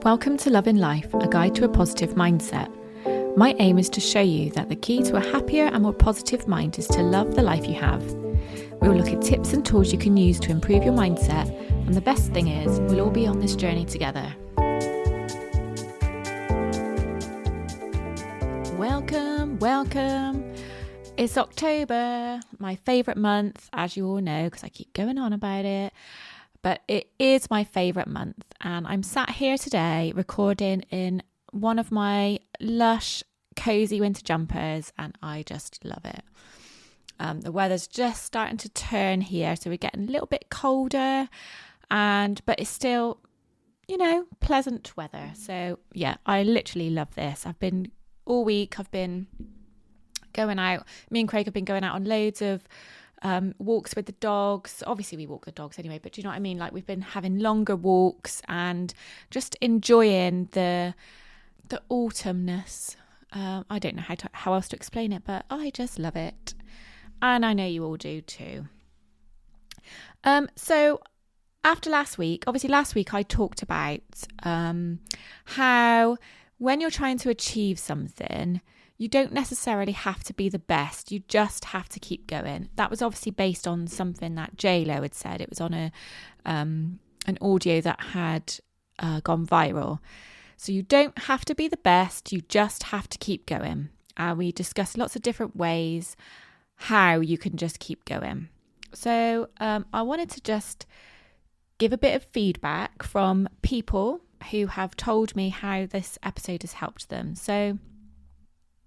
Welcome to Love in Life, a guide to a positive mindset. My aim is to show you that the key to a happier and more positive mind is to love the life you have. We will look at tips and tools you can use to improve your mindset, and the best thing is, we'll all be on this journey together. Welcome. It's October, my favourite month, as you all know, because I keep going on about it. But it is my favourite month, and I'm sat here today recording in one of my lush, cosy winter jumpers, and I just love it. The weather's just starting to turn here, so we're getting a little bit colder, but it's still, pleasant weather. So yeah, I literally love this. All week I've been going out. Me and Craig have been going out on loads of walks with the dogs. Obviously we walk the dogs anyway, but do you know what I mean? Like, we've been having longer walks and just enjoying the autumnness. I don't know how else to explain it, but I just love it. And I know you all do too. So after last week I talked about how when you're trying to achieve something, you don't necessarily have to be the best. You just have to keep going. That was obviously based on something that J-Lo had said. It was on an audio that had gone viral. So you don't have to be the best. You just have to keep going. We discussed lots of different ways how you can just keep going. So I wanted to just give a bit of feedback from people who have told me how this episode has helped them. So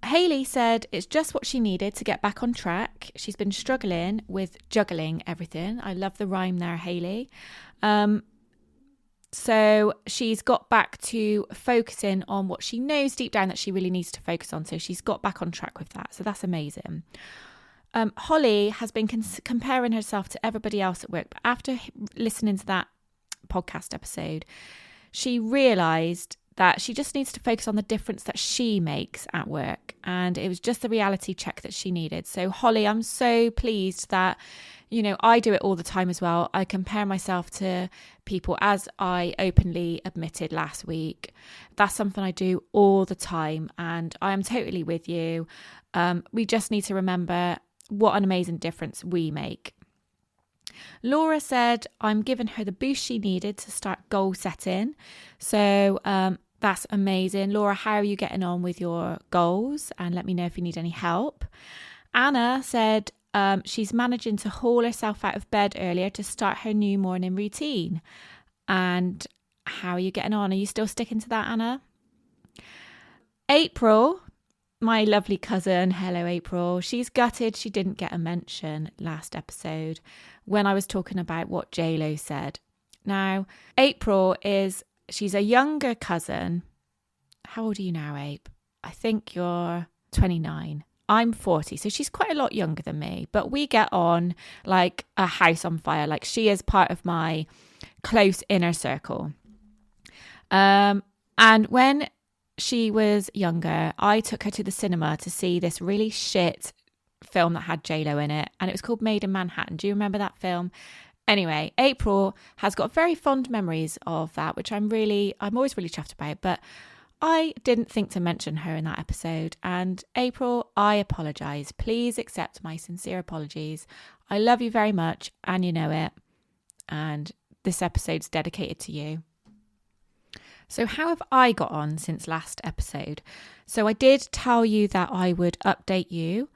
Hayley said it's just what she needed to get back on track. She's been struggling with juggling everything. I love the rhyme there, Hayley. So she's got back to focusing on what she knows deep down that she really needs to focus on. So she's got back on track with that. So that's amazing. Holly has been comparing herself to everybody else at work. But after listening to that podcast episode, she realised that she just needs to focus on the difference that she makes at work. And it was just the reality check that she needed. So Holly, I'm so pleased that, I do it all the time as well. I compare myself to people, as I openly admitted last week. That's something I do all the time. And I am totally with you. We just need to remember what an amazing difference we make. Laura said, I'm giving her the boost she needed to start goal setting. So, that's amazing. Laura, how are you getting on with your goals? And let me know if you need any help. Anna said she's managing to haul herself out of bed earlier to start her new morning routine. And how are you getting on? Are you still sticking to that, Anna? April, my lovely cousin, hello April, she's gutted she didn't get a mention last episode when I was talking about what J-Lo said. Now, she's a younger cousin. How old are you now, Abe? I think you're 29. I'm 40, so she's quite a lot younger than me. But we get on like a house on fire. Like, she is part of my close inner circle. And when she was younger, I took her to the cinema to see this really shit film that had J-Lo in it. And it was called Made in Manhattan. Do you remember that film? Anyway, April has got very fond memories of that, which I'm always really chuffed about. But I didn't think to mention her in that episode. And April, I apologise. Please accept my sincere apologies. I love you very much, and you know it. And this episode's dedicated to you. So how have I got on since last episode? So I did tell you that I would update you.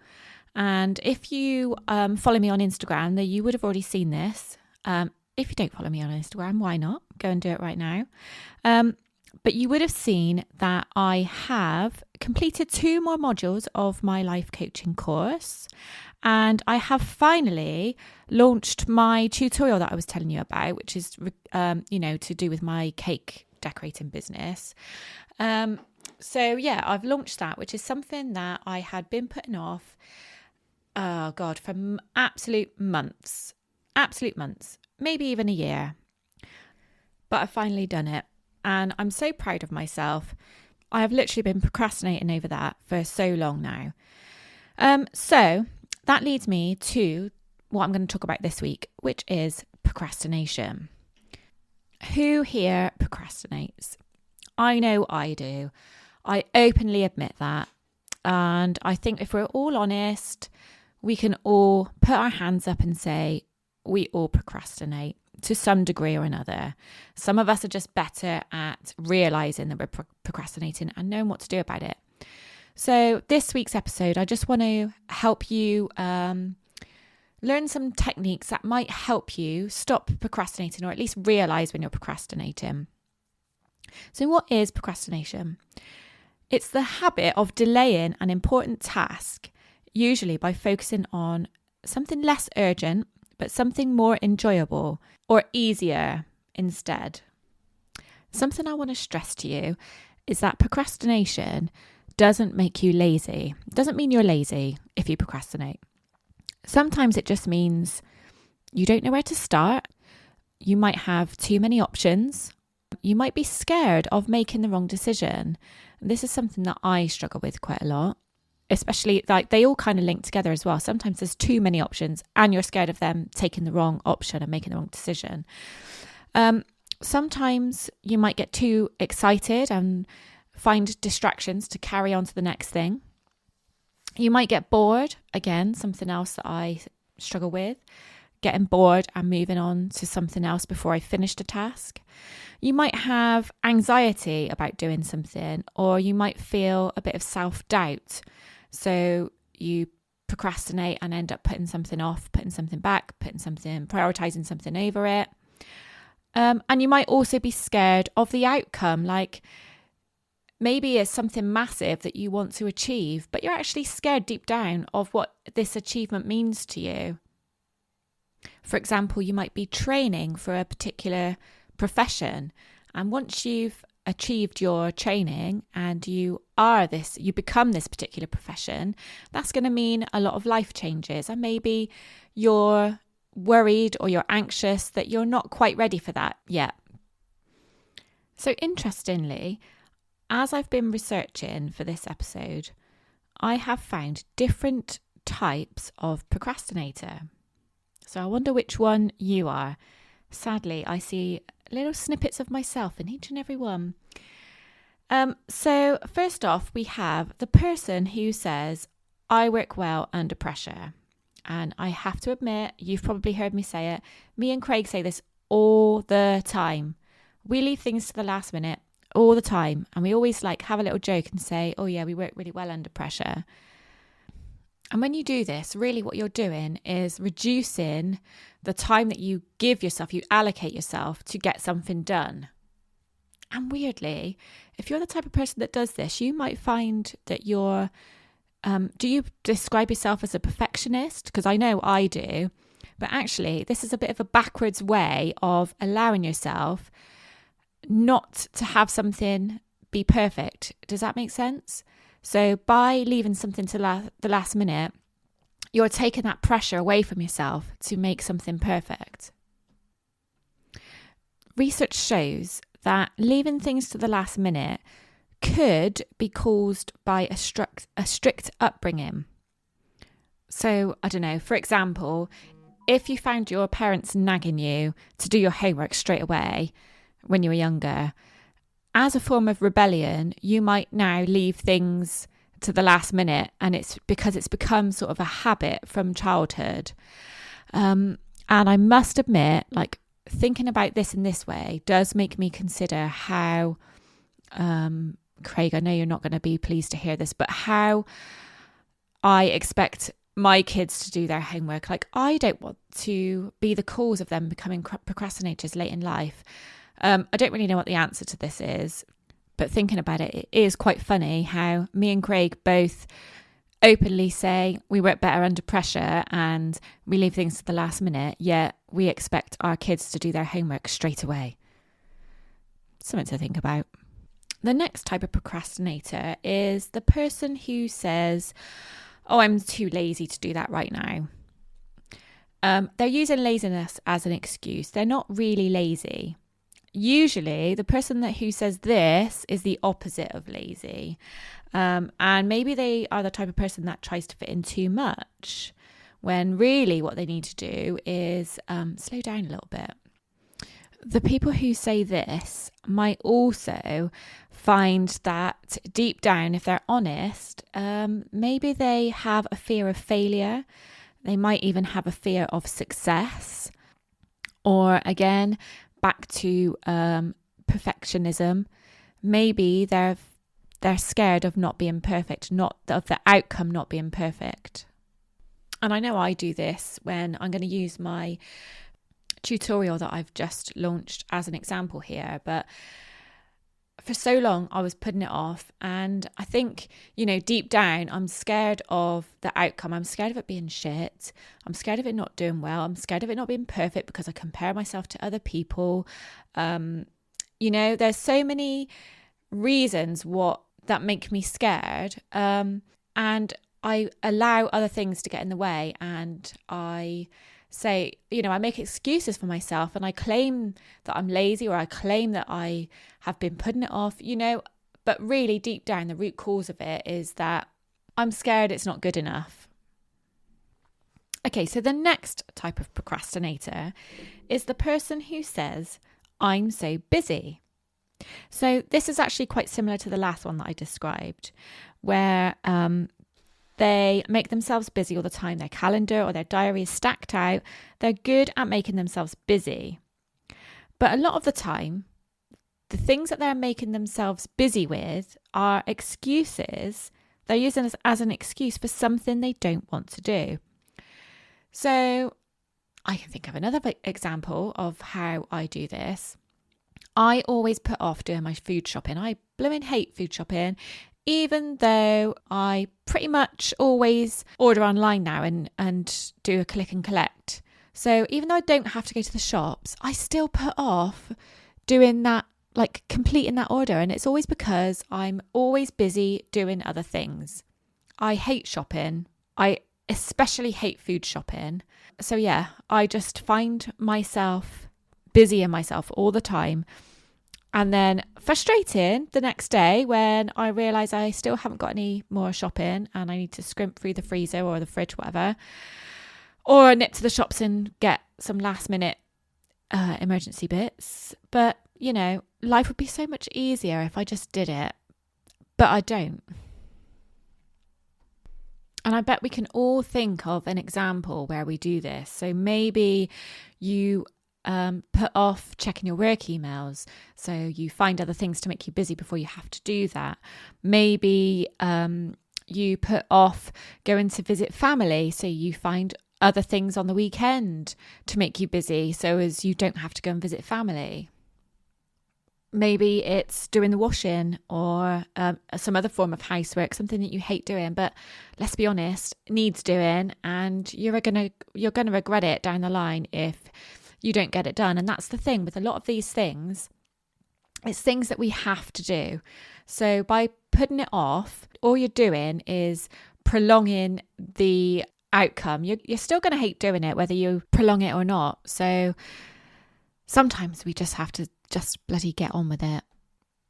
And if you follow me on Instagram, then you would have already seen this. If you don't follow me on Instagram, why not? Go and do it right now. But you would have seen that I have completed 2 more modules of my life coaching course. And I have finally launched my tutorial that I was telling you about, which is, to do with my cake decorating business. So yeah, I've launched that, which is something that I had been putting off, for absolute months, maybe even a year. But I've finally done it. And I'm so proud of myself. I have literally been procrastinating over that for so long now. So that leads me to what I'm going to talk about this week, which is procrastination. Who here procrastinates? I know I do. I openly admit that. And I think if we're all honest, we can all put our hands up and say we all procrastinate to some degree or another. Some of us are just better at realizing that we're procrastinating and knowing what to do about it. So this week's episode, I just want to help you learn some techniques that might help you stop procrastinating, or at least realize when you're procrastinating. So what is procrastination? It's the habit of delaying an important task, usually by focusing on something less urgent, but something more enjoyable or easier instead. Something I want to stress to you is that procrastination doesn't make you lazy. It doesn't mean you're lazy if you procrastinate. Sometimes it just means you don't know where to start. You might have too many options. You might be scared of making the wrong decision. This is something that I struggle with quite a lot, especially like they all kind of link together as well. Sometimes there's too many options and you're scared of them taking the wrong option and making the wrong decision. Sometimes you might get too excited and find distractions to carry on to the next thing. You might get bored, again, something else that I struggle with, getting bored and moving on to something else before I finished a task. You might have anxiety about doing something, or you might feel a bit of self-doubt. So you procrastinate and end up putting something off, putting something back, prioritizing something over it. And you might also be scared of the outcome, like maybe it's something massive that you want to achieve, but you're actually scared deep down of what this achievement means to you. For example, you might be training for a particular profession, and once you've achieved your training and you become this particular profession, that's going to mean a lot of life changes, and maybe you're worried or you're anxious that you're not quite ready for that yet. So interestingly, as I've been researching for this episode, I have found different types of procrastinator. So I wonder which one you are. Sadly, I see little snippets of myself in each and every one. So first off, we have the person who says, I work well under pressure. And I have to admit, you've probably heard me say it. Me and Craig say this all the time. We leave things to the last minute all the time. And we always have a little joke and say, oh yeah, we work really well under pressure. And when you do this, really what you're doing is reducing the time that you give yourself, you allocate yourself to get something done. And weirdly, if you're the type of person that does this, you might find that you're, do you describe yourself as a perfectionist? Because I know I do. But actually, this is a bit of a backwards way of allowing yourself not to have something be perfect. Does that make sense? So by leaving something to the last minute, you're taking that pressure away from yourself to make something perfect. Research shows that leaving things to the last minute could be caused by a strict upbringing. So, I don't know, for example, if you found your parents nagging you to do your homework straight away when you were younger, as a form of rebellion, you might now leave things to the last minute, and it's because it's become sort of a habit from childhood. And I must admit, thinking about this in this way does make me consider how, Craig, I know you're not going to be pleased to hear this, but how I expect my kids to do their homework. I don't want to be the cause of them becoming procrastinators late in life. I don't really know what the answer to this is, but thinking about it, it is quite funny how me and Craig both openly say we work better under pressure and we leave things to the last minute, yet we expect our kids to do their homework straight away. Something to think about. The next type of procrastinator is the person who says, oh, I'm too lazy to do that right now. They're using laziness as an excuse. They're not really lazy. Usually the person who says this is the opposite of lazy. And maybe they are the type of person that tries to fit in too much, when really what they need to do is slow down a little bit. the people who say this might also find that deep down, if they're honest, maybe they have a fear of failure. They might even have a fear of success. Or again, back to perfectionism. Maybe they're scared of not being perfect, not of the outcome not being perfect. And I know I do this when I'm going to use my tutorial that I've just launched as an example here, but for so long I was putting it off, and I think, deep down I'm scared of the outcome. I'm scared of it being shit. I'm scared of it not doing well. I'm scared of it not being perfect because I compare myself to other people. There's so many reasons that make me scared, and I allow other things to get in the way, and I say, I make excuses for myself, and I claim that I'm lazy, or I claim that I have been putting it off, but really deep down the root cause of it is that I'm scared it's not good enough. Okay, so the next type of procrastinator is the person who says, I'm so busy. So this is actually quite similar to the last one that I described, where they make themselves busy all the time. Their calendar or their diary is stacked out. They're good at making themselves busy. But a lot of the time, the things that they're making themselves busy with are excuses. They're using this as an excuse for something they don't want to do. So I can think of another example of how I do this. I always put off doing my food shopping. I blooming hate food shopping, even though I pretty much always order online now and do a click and collect. So even though I don't have to go to the shops, I still put off doing that, like completing that order. And it's always because I'm always busy doing other things. I hate shopping. I especially hate food shopping. So yeah, I just find myself busying myself all the time. And then frustrating the next day when I realise I still haven't got any more shopping and I need to scrimp through the freezer or the fridge, whatever. Or nip to the shops and get some last minute emergency bits. But, life would be so much easier if I just did it. But I don't. And I bet we can all think of an example where we do this. So maybe you put off checking your work emails, so you find other things to make you busy before you have to do that. Maybe you put off going to visit family, so you find other things on the weekend to make you busy, so as you don't have to go and visit family. Maybe it's doing the washing or some other form of housework, something that you hate doing, but let's be honest, needs doing, and you're gonna regret it down the line if you don't get it done. And that's the thing with a lot of these things. It's things that we have to do. So by putting it off, all you're doing is prolonging the outcome. You're still going to hate doing it, whether you prolong it or not. So sometimes we just have to just bloody get on with it.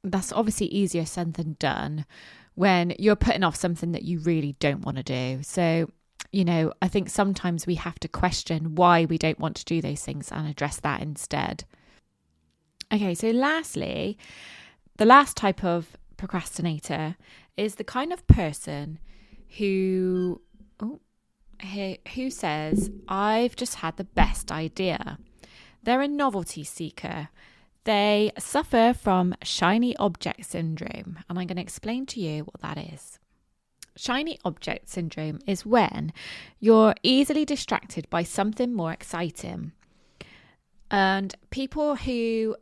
That's obviously easier said than done when you're putting off something that you really don't want to do. So I think sometimes we have to question why we don't want to do those things and address that instead. Okay, so lastly, the last type of procrastinator is the kind of person who says, I've just had the best idea. They're a novelty seeker. They suffer from shiny object syndrome, and I'm going to explain to you what that is. Shiny object syndrome is when you're easily distracted by something more exciting. And people who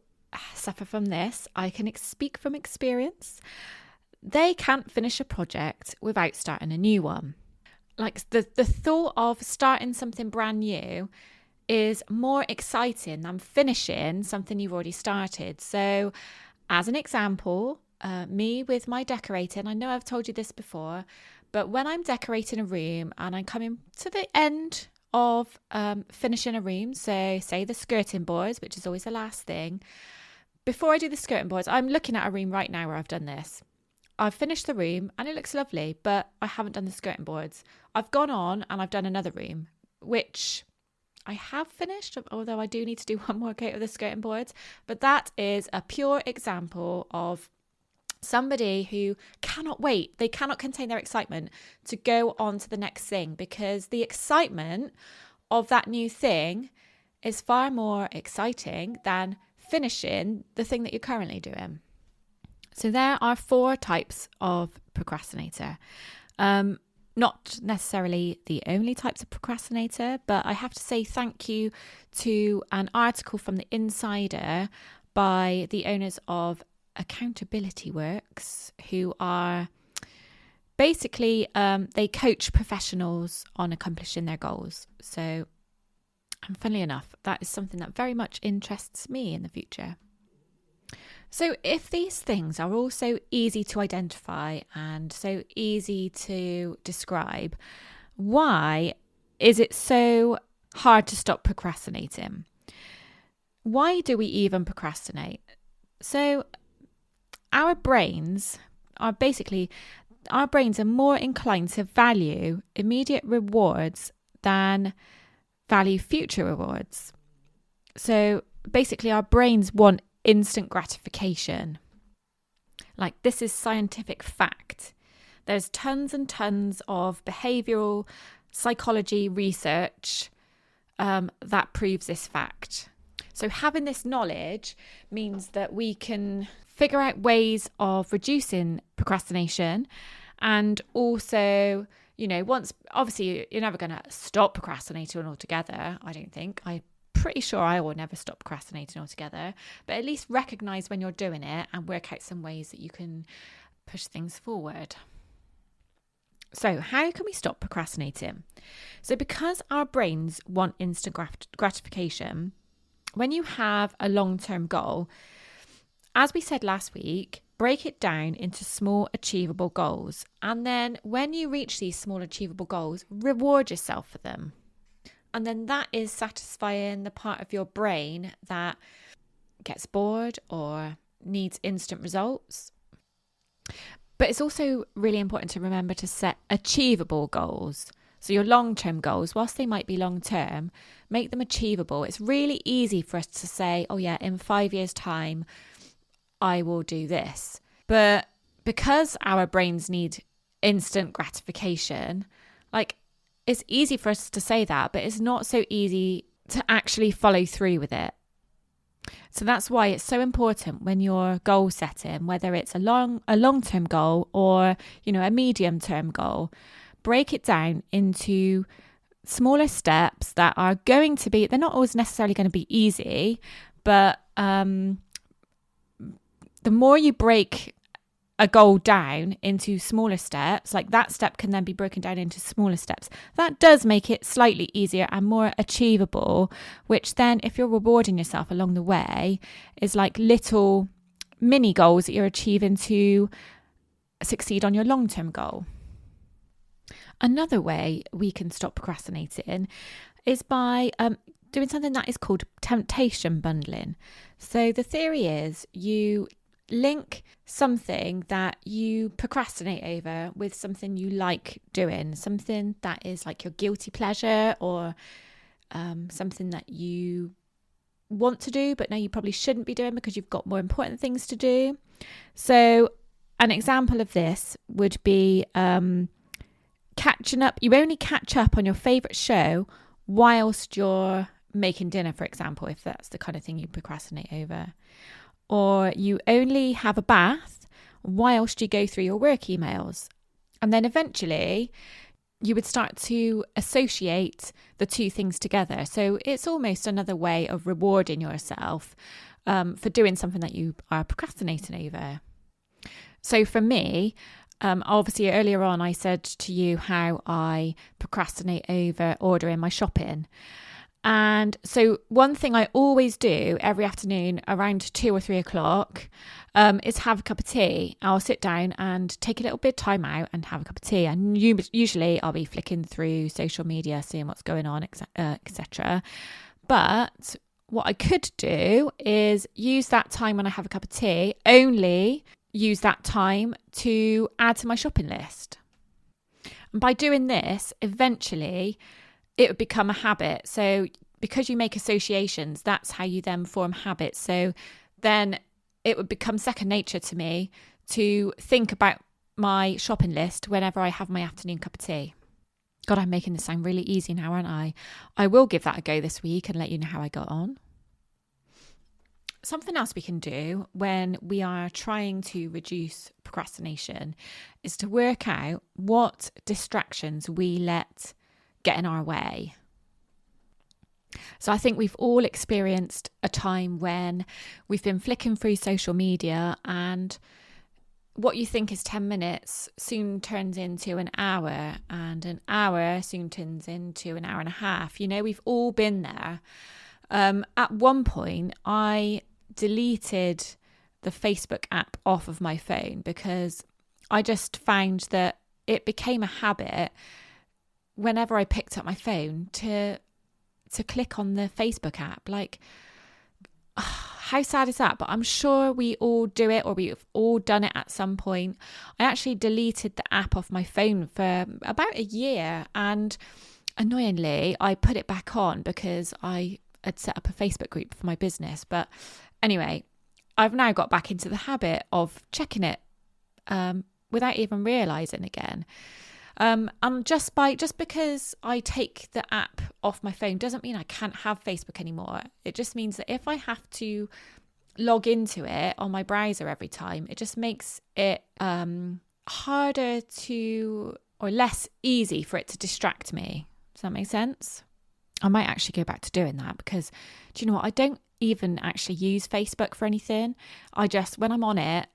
suffer from this, I can speak from experience, they can't finish a project without starting a new one. Like the thought of starting something brand new is more exciting than finishing something you've already started. So as an example, me with my decorating, I know I've told you this before, but when I'm decorating a room and I'm coming to the end of finishing a room, so say the skirting boards, which is always the last thing, before I do the skirting boards, I'm looking at a room right now where I've done this. I've finished the room and it looks lovely, but I haven't done the skirting boards. I've gone on and I've done another room, which I have finished, although I do need to do one more coat of the skirting boards. But that is a pure example of somebody who cannot wait. They cannot contain their excitement to go on to the next thing, because the excitement of that new thing is far more exciting than finishing the thing that you're currently doing. So there are 4 types of procrastinator. Not necessarily the only types of procrastinator, but I have to say thank you to an article from the Insider by the owners of Accountability Works, who are basically, they coach professionals on accomplishing their goals. So, and funnily enough, that is something that very much interests me in the future. So if these things are all so easy to identify and so easy to describe, why is it so hard to stop procrastinating? Why do we even procrastinate? So our brains are more inclined to value immediate rewards than value future rewards. So basically our brains want instant gratification. Like, this is scientific fact. There's tons and tons of behavioural psychology research that proves this fact. So having this knowledge means that we can figure out ways of reducing procrastination, and also, once, obviously you're never going to stop procrastinating altogether, I don't think. I'm pretty sure I will never stop procrastinating altogether, but at least recognise when you're doing it and work out some ways that you can push things forward. So how can we stop procrastinating? So because our brains want instant gratification, when you have a long-term goal, as we said last week, break it down into small achievable goals. And then when you reach these small achievable goals, reward yourself for them. And then that is satisfying the part of your brain that gets bored or needs instant results. But it's also really important to remember to set achievable goals. So your long-term goals, whilst they might be long-term, make them achievable. It's really easy for us to say, oh yeah, in 5 years' time, I will do this. But because our brains need instant gratification, it's easy for us to say that, but it's not so easy to actually follow through with it. So that's why it's so important when you're goal setting, whether it's a long-term goal or, a medium-term goal, break it down into smaller steps that are going to be, they're not always necessarily going to be easy, but the more you break a goal down into smaller steps, like that step can then be broken down into smaller steps. That does make it slightly easier and more achievable, which then, if you're rewarding yourself along the way, is like little mini goals that you're achieving to succeed on your long-term goal. Another way we can stop procrastinating is by doing something that is called temptation bundling. So the theory is you link something that you procrastinate over with something you like doing, something that is like your guilty pleasure, or something that you want to do but now you probably shouldn't be doing because you've got more important things to do. So an example of this would be catching up. You only catch up on your favourite show whilst you're making dinner, for example, if that's the kind of thing you procrastinate over. Or you only have a bath whilst you go through your work emails. And then eventually you would start to associate the two things together. So it's almost another way of rewarding yourself for doing something that you are procrastinating over. So for me, obviously earlier on I said to you how I procrastinate over ordering my shopping. And so one thing I always do every afternoon around 2 or 3 o'clock is have a cup of tea. I'll sit down and take a little bit of time out and have a cup of tea. And usually I'll be flicking through social media, seeing what's going on, etc. But what I could do is use that time when I have a cup of tea, only use that time to add to my shopping list. And by doing this, eventually it would become a habit. So because you make associations, that's how you then form habits. So then it would become second nature to me to think about my shopping list whenever I have my afternoon cup of tea. God, I'm making this sound really easy now, aren't I? I will give that a go this week and let you know how I got on. Something else we can do when we are trying to reduce procrastination is to work out what distractions we let get in our way. So I think we've all experienced a time when we've been flicking through social media and what you think is 10 minutes soon turns into an hour, and an hour soon turns into an hour and a half. You know, we've all been there. At one point, I deleted the Facebook app off of my phone because I just found that it became a habit whenever I picked up my phone to click on the Facebook app. Like, how sad is that? But I'm sure we all do it, or we've all done it at some point. I actually deleted the app off my phone for about a year, and annoyingly, I put it back on because I had set up a Facebook group for my business. But anyway, I've now got back into the habit of checking it without even realising again. And just because I take the app off my phone doesn't mean I can't have Facebook anymore. It just means that if I have to log into it on my browser every time, it just makes it harder to, or less easy for it to distract me. Does that make sense? I might actually go back to doing that because, do you know what? I don't even actually use Facebook for anything. When I'm on it,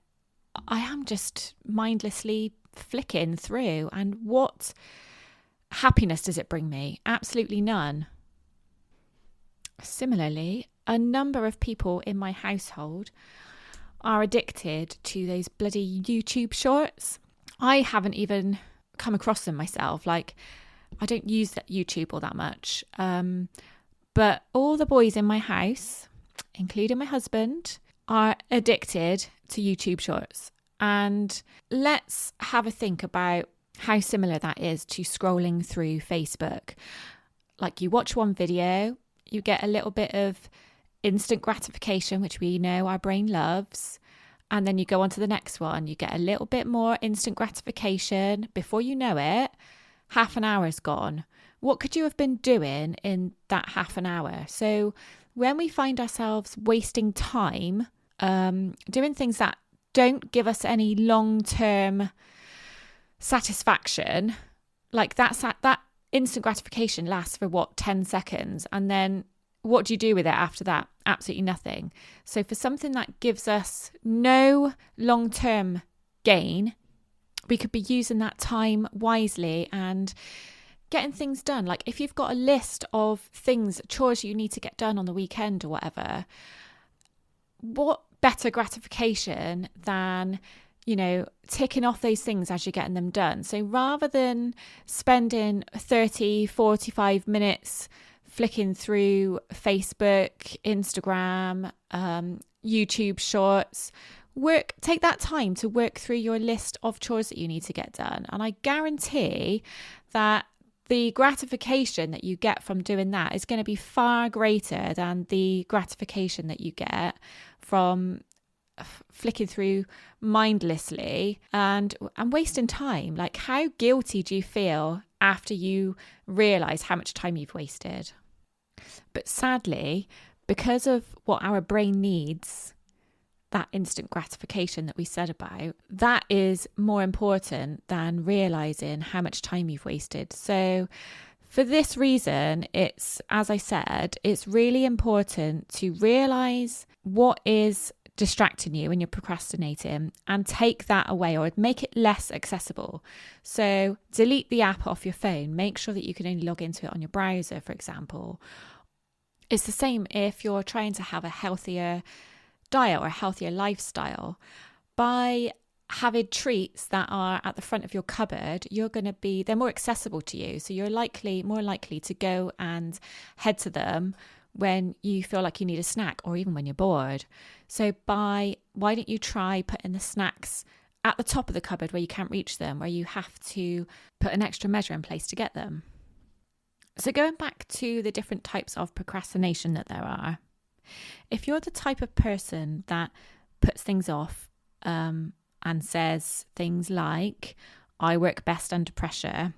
I am just mindlessly flicking through, and what happiness does it bring me? Absolutely none. Similarly, a number of people in my household are addicted to those bloody YouTube shorts. I haven't even come across them myself. Like, I don't use that YouTube all that much. But all the boys in my house, including my husband, are addicted to YouTube shorts. And let's have a think about how similar that is to scrolling through Facebook. Like, you watch one video, you get a little bit of instant gratification, which we know our brain loves. And then you go on to the next one, you get a little bit more instant gratification. Before you know it, half an hour is gone. What could you have been doing in that half an hour? So when we find ourselves wasting time doing things that don't give us any long-term satisfaction, like that instant gratification lasts for 10 seconds, and then what do you do with it after that? Absolutely nothing. So for something that gives us no long-term gain, we could be using that time wisely and getting things done. Like, if you've got a list of things, chores you need to get done on the weekend or whatever, what better gratification than, ticking off those things as you're getting them done. So rather than spending 30, 45 minutes flicking through Facebook, Instagram, YouTube shorts, take that time to work through your list of chores that you need to get done. And I guarantee that the gratification that you get from doing that is going to be far greater than the gratification that you get from flicking through mindlessly and wasting time. Like, how guilty do you feel after you realise how much time you've wasted? But sadly, because of what our brain needs, that instant gratification that we said about, that is more important than realising how much time you've wasted. So for this reason, it's really important to realise what is distracting you when you're procrastinating and take that away, or make it less accessible. So delete the app off your phone. Make sure that you can only log into it on your browser, for example. It's the same if you're trying to have a healthier diet or a healthier lifestyle. By having treats that are at the front of your cupboard, they're more accessible to you. So you're more likely to go and head to them when you feel like you need a snack, or even when you're bored. So why don't you try putting the snacks at the top of the cupboard where you can't reach them, where you have to put an extra measure in place to get them? So going back to the different types of procrastination that there are, if you're the type of person that puts things off and says things like, I work best under pressure,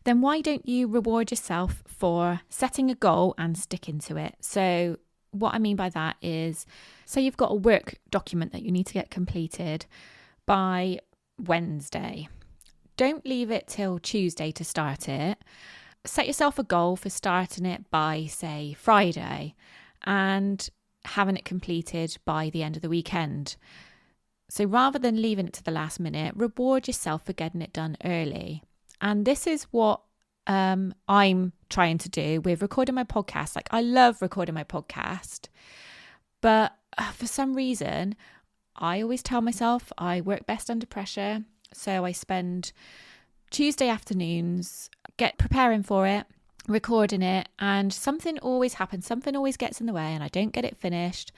then why don't you reward yourself for setting a goal and sticking to it? So what I mean by that is, say you've got a work document that you need to get completed by Wednesday. Don't leave it till Tuesday to start it. Set yourself a goal for starting it by, say, Friday and having it completed by the end of the weekend. So rather than leaving it to the last minute, reward yourself for getting it done early. And this is what I'm trying to do with recording my podcast. Like, I love recording my podcast, but for some reason, I always tell myself I work best under pressure. So I spend Tuesday afternoons preparing for it, recording it, and something always happens. Something always gets in the way and I don't get it finished.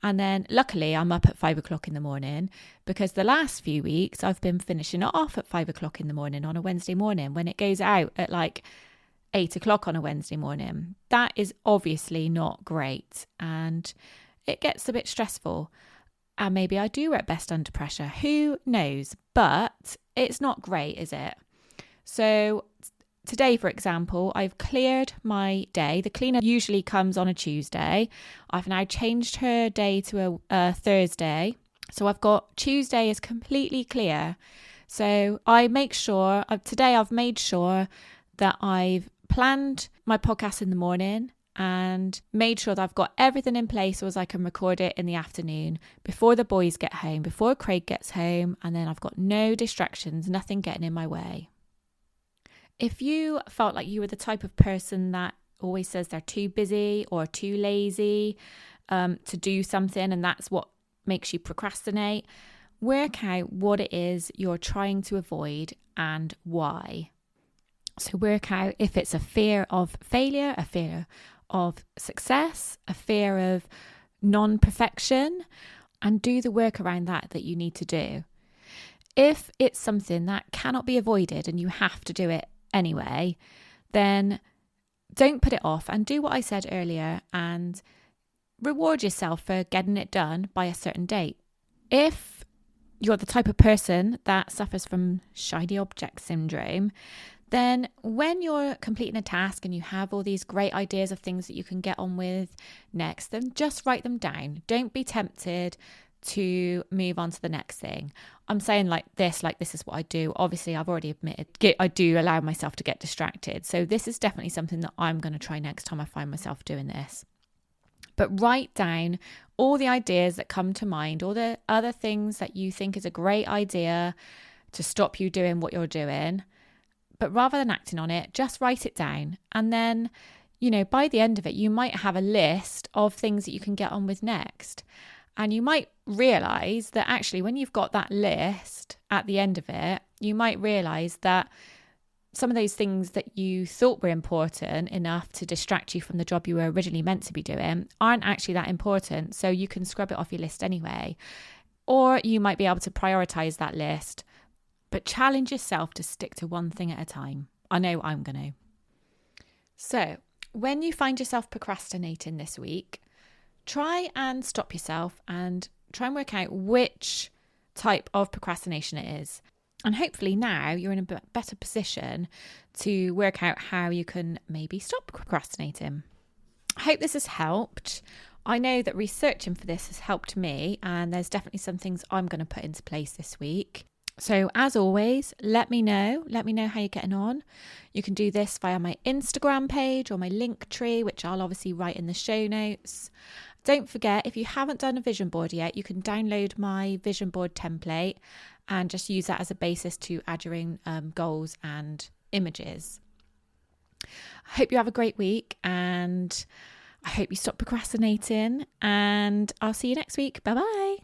And then luckily I'm up at 5 o'clock in the morning, because the last few weeks I've been finishing it off at 5 o'clock in the morning on a Wednesday morning when it goes out at like 8 o'clock on a Wednesday morning. That is obviously not great and it gets a bit stressful. And maybe I do work best under pressure. Who knows? But it's not great, is it? So today, for example, I've cleared my day. The cleaner usually comes on a Tuesday. I've now changed her day to a Thursday. So I've got Tuesday is completely clear. So I make sure, today I've made sure that I've planned my podcast in the morning and made sure that I've got everything in place so as I can record it in the afternoon before the boys get home, before Craig gets home, and then I've got no distractions, nothing getting in my way. If you felt like you were the type of person that always says they're too busy or too lazy to do something, and that's what makes you procrastinate, work out what it is you're trying to avoid and why. So work out if it's a fear of failure, a fear of success, a fear of non-perfection, and do the work around that you need to do. If it's something that cannot be avoided and you have to do it anyway, then don't put it off and do what I said earlier and reward yourself for getting it done by a certain date. If you're the type of person that suffers from shiny object syndrome, then when you're completing a task and you have all these great ideas of things that you can get on with next, then just write them down. Don't be tempted to move on to the next thing. I'm saying like this is what I do. Obviously, I've already admitted I do allow myself to get distracted. So this is definitely something that I'm going to try next time I find myself doing this. But write down all the ideas that come to mind, all the other things that you think is a great idea to stop you doing what you're doing. But rather than acting on it, just write it down. And then, by the end of it, you might have a list of things that you can get on with next. And you might realise that actually when you've got that list at the end of it, you might realise that some of those things that you thought were important enough to distract you from the job you were originally meant to be doing aren't actually that important. So you can scrub it off your list anyway. Or you might be able to prioritise that list, but challenge yourself to stick to one thing at a time. I know I'm going to. So when you find yourself procrastinating this week, try and stop yourself and try and work out which type of procrastination it is. And hopefully now you're in a better position to work out how you can maybe stop procrastinating. I hope this has helped. I know that researching for this has helped me, and there's definitely some things I'm going to put into place this week. So as always, let me know how you're getting on. You can do this via my Instagram page or my link tree, which I'll obviously write in the show notes. Don't forget, if you haven't done a vision board yet, you can download my vision board template and just use that as a basis to add your own goals and images. I hope you have a great week, and I hope you stop procrastinating, and I'll see you next week. Bye bye.